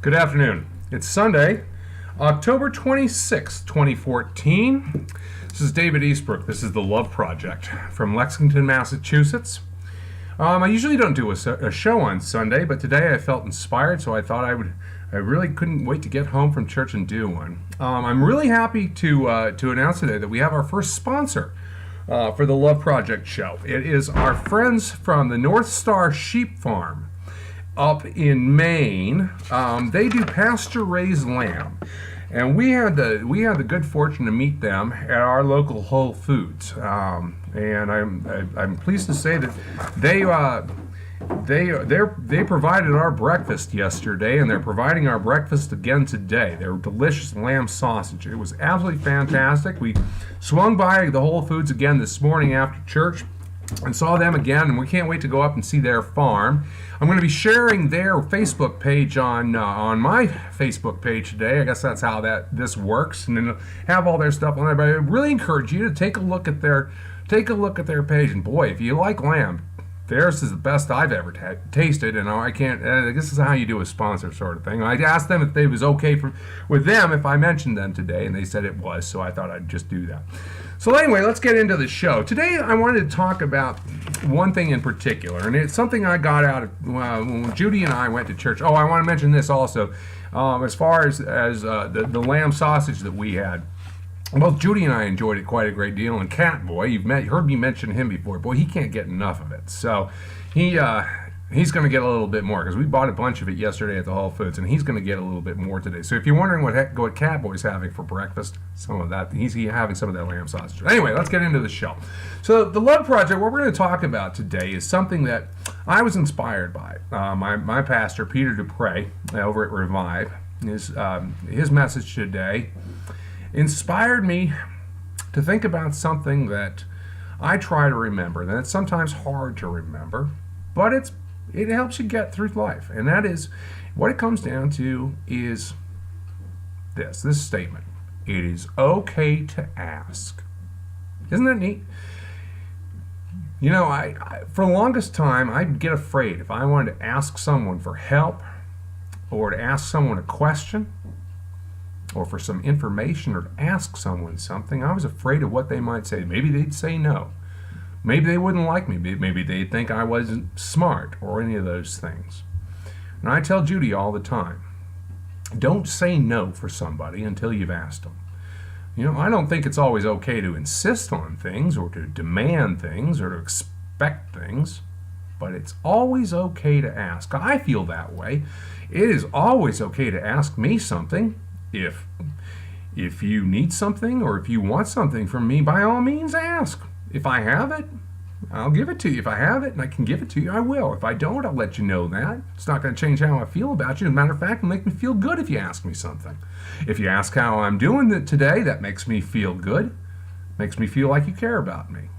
Good afternoon. It's Sunday, October 26th, 2014. This is David Eastbrook. This is The Love Project from Lexington, Massachusetts. I usually don't do a show on Sunday, but today I felt inspired, so I thought I really couldn't wait to get home from church and do one. I'm really happy to announce today that we have our first sponsor for the Love Project show. It is our friends from the North Star Sheep Farm up in Maine. They do pasture-raised lamb, and we had the good fortune to meet them at our local Whole Foods. And I'm pleased to say that they provided our breakfast yesterday, and they're providing our breakfast again today. Their delicious lamb sausage. It was absolutely fantastic. We swung by the Whole Foods again this morning after church and saw them again, and we can't wait to go up and see their farm. I'm going to be sharing their Facebook page on my Facebook page today. I guess that's how this works, and then have all their stuff on there. But I really encourage you to take a look at their page. And boy, if you like lamb, theirs is the best I've ever tasted. And I can't. This is how you do a sponsor sort of thing. I asked them if it was okay with them if I mentioned them today, and they said it was. So I thought I'd just do that. So anyway, let's get into the show. Today I wanted to talk about one thing in particular, and it's something I got out of when Judy and I went to church. Oh, I want to mention this also. As far as the lamb sausage that we had, both Judy and I enjoyed it quite a great deal. And Catboy, you've heard me mention him before. Boy, he can't get enough of it. So he's going to get a little bit more, because we bought a bunch of it yesterday at the Whole Foods, and he's going to get a little bit more today. So if you're wondering what Catboy's having for breakfast, some of that, he's having some of that lamb sausage. Anyway, let's get into the show. So the Love Project, what we're going to talk about today is something that I was inspired by. My pastor, Peter Dupre, over at Revive, his message today inspired me to think about something that I try to remember, and it's sometimes hard to remember, but it helps you get through life. And that is, what it comes down to is this statement: it is okay to ask. Isn't that neat? You know, I for the longest time, I'd get afraid if I wanted to ask someone for help, or to ask someone a question, or for some information, or to ask someone something. I was afraid of what they might say. Maybe they'd say no. Maybe they wouldn't like me. Maybe they'd think I wasn't smart, or any of those things. And I tell Judy all the time, don't say no for somebody until you've asked them. You know, I don't think it's always okay to insist on things, or to demand things, or to expect things, but it's always okay to ask. I feel that way. It is always okay to ask me something. If you need something, or if you want something from me, by all means ask. If I have it, I'll give it to you. If I have it and I can give it to you, I will. If I don't, I'll let you know that. It's not going to change how I feel about you. As a matter of fact, it'll make me feel good if you ask me something. If you ask how I'm doing today, that makes me feel good. Makes me feel like you care about me.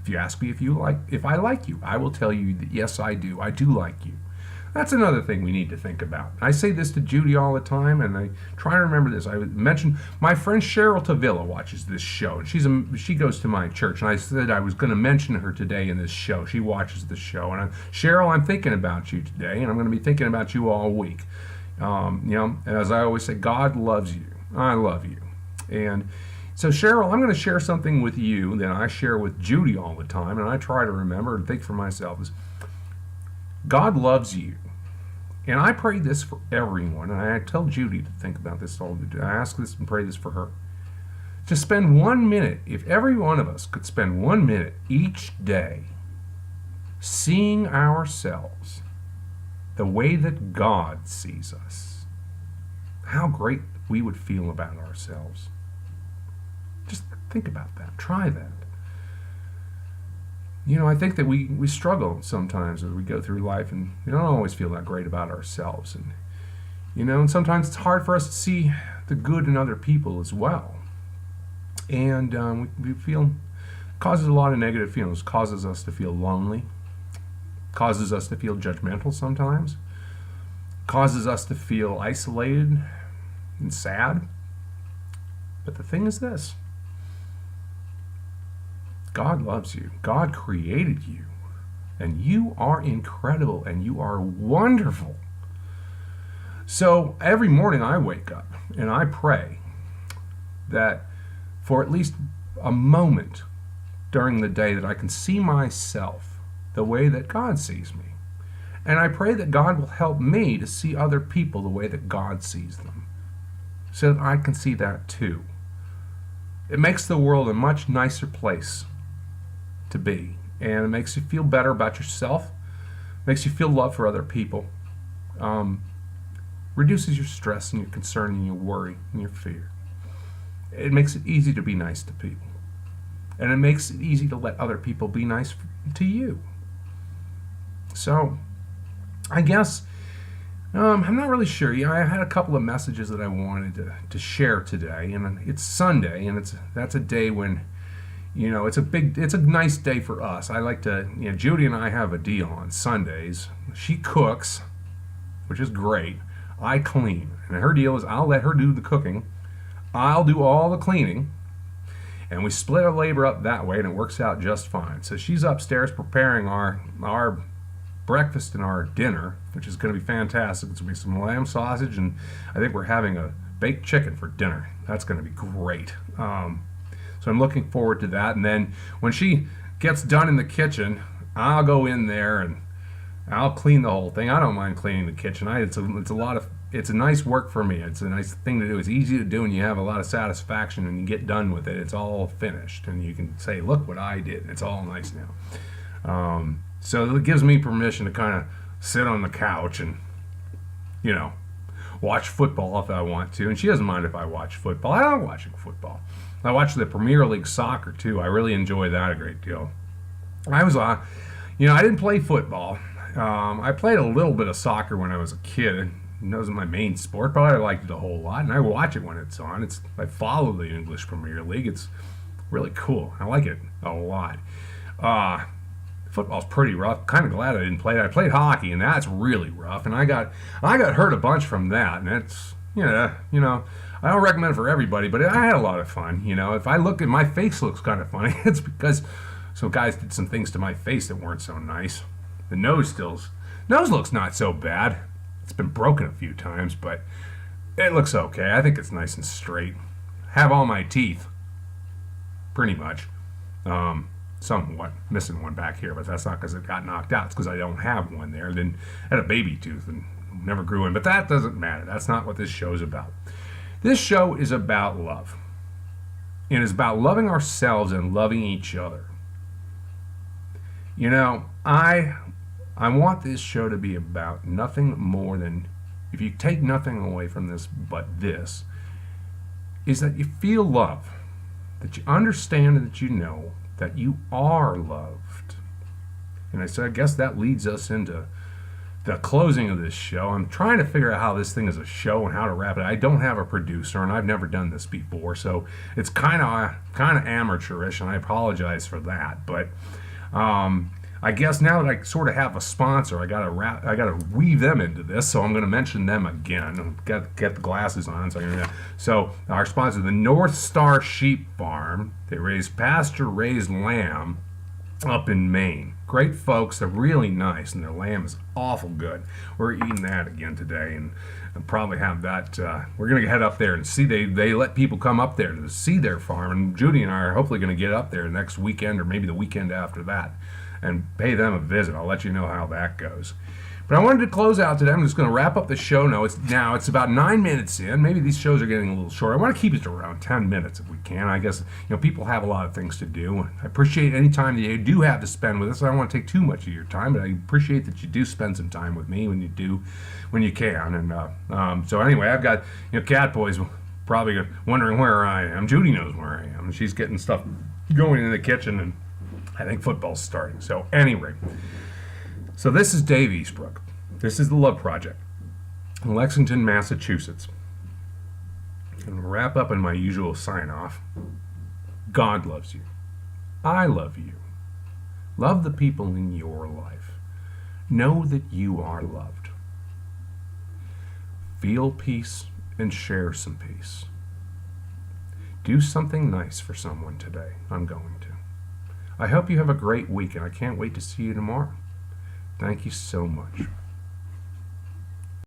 If you ask me if I like you, I will tell you that yes, I do. I do like you. That's another thing we need to think about. I say this to Judy all the time, and I try to remember this. I mentioned my friend Cheryl Tavilla watches this show, and she goes to my church, and I said I was going to mention her today in this show. She watches the show, and Cheryl, I'm thinking about you today, and I'm going to be thinking about you all week. And as I always say, God loves you. I love you. And so Cheryl, I'm going to share something with you that I share with Judy all the time, and I try to remember and think for myself is, God loves you. And I pray this for everyone, and I tell Judy to think about this all the time. I ask this and pray this for her. To spend 1 minute, if every one of us could spend 1 minute each day seeing ourselves the way that God sees us, how great we would feel about ourselves. Just think about that. Try that. You know, I think that we struggle sometimes as we go through life, and we don't always feel that great about ourselves. And, and sometimes it's hard for us to see the good in other people as well. And we feel, causes a lot of negative feelings, causes us to feel lonely, causes us to feel judgmental sometimes, causes us to feel isolated and sad. But the thing is this: God loves you. God created you. And you are incredible, and you are wonderful. So every morning I wake up and I pray that for at least a moment during the day that I can see myself the way that God sees me. And I pray that God will help me to see other people the way that God sees them, so that I can see that too. It makes the world a much nicer place to be, and it makes you feel better about yourself, makes you feel love for other people, reduces your stress and your concern and your worry and your fear. It makes it easy to be nice to people, and it makes it easy to let other people be nice to you. So I guess I'm not really sure. I had a couple of messages that I wanted to share today, and it's Sunday, and that's a day when, it's a nice day for us. I like to, Judy and I have a deal on Sundays. She cooks, which is great. I clean, and her deal is I'll let her do the cooking, I'll do all the cleaning, and we split our labor up that way, and it works out just fine. So she's upstairs preparing our breakfast and our dinner, which is going to be fantastic. It's going to be some lamb sausage, and I think we're having a baked chicken for dinner. That's going to be great. So I'm looking forward to that. And then when she gets done in the kitchen, I'll go in there and I'll clean the whole thing. I don't mind cleaning the kitchen. It's a nice work for me. It's a nice thing to do. It's easy to do, and you have a lot of satisfaction when you get done with it. It's all finished, and you can say, "Look what I did." It's all nice now. So it gives me permission to kind of sit on the couch and, watch football if I want to. And she doesn't mind if I watch football. I love watching football. I watch the Premier League soccer too. I really enjoy that a great deal. I didn't play football. I played a little bit of soccer when I was a kid. That was my main sport, but I liked it a whole lot, and I watch it when it's on. I follow the English Premier League. It's really cool. I like it a lot. Football's pretty rough. Kind of glad I didn't play it. I played hockey, and that's really rough. And I got hurt a bunch from that, and it's I don't recommend it for everybody, but I had a lot of fun. If I look at my face looks kind of funny, it's because some guys did some things to my face that weren't so nice. The nose looks not so bad. It's been broken a few times, but it looks okay. I think it's nice and straight. Have all my teeth, pretty much. Somewhat missing one back here, but that's not because it got knocked out. It's because I don't have one there. Then I had a baby tooth and never grew in, but that doesn't matter. That's not what this show's about. This show is about love. It is about loving ourselves and loving each other. I want this show to be about nothing more than, if you take nothing away from this but this, is that you feel love, that you understand and that you know that you are loved. And I guess that leads us into the closing of this show. I'm trying to figure out how this thing is a show and how to wrap it. I don't have a producer, and I've never done this before, so it's kind of amateurish, and I apologize for that. But I guess now that I sort of have a sponsor, I gotta weave them into this. So I'm going to mention them again. Get the glasses on. So our sponsor, the North Star Sheep Farm. They raise pasture-raised lamb up in Maine. Great folks. They're really nice, and their lamb is awful good. We're eating that again today, and I'll probably have that. We're going to head up there and see. They let people come up there to see their farm, and Judy and I are hopefully going to get up there next weekend or maybe the weekend after that and pay them a visit. I'll let you know how that goes. But I wanted to close out today. I'm just going to wrap up the show now. It's about 9 minutes in. Maybe these shows are getting a little short. I want to keep it to around 10 minutes if we can. I guess people have a lot of things to do. I appreciate any time that you do have to spend with us. I don't want to take too much of your time, but I appreciate that you do spend some time with me when you can. And so anyway, I've got Cat Boys probably wondering where I am. Judy knows where I am. She's getting stuff going in the kitchen, and I think football's starting. So anyway. So this is Dave Eastbrook. This is The Love Project in Lexington, Massachusetts. And we'll wrap up in my usual sign-off. God loves you. I love you. Love the people in your life. Know that you are loved. Feel peace and share some peace. Do something nice for someone today. I'm going to. I hope you have a great week, and I can't wait to see you tomorrow. Thank you so much.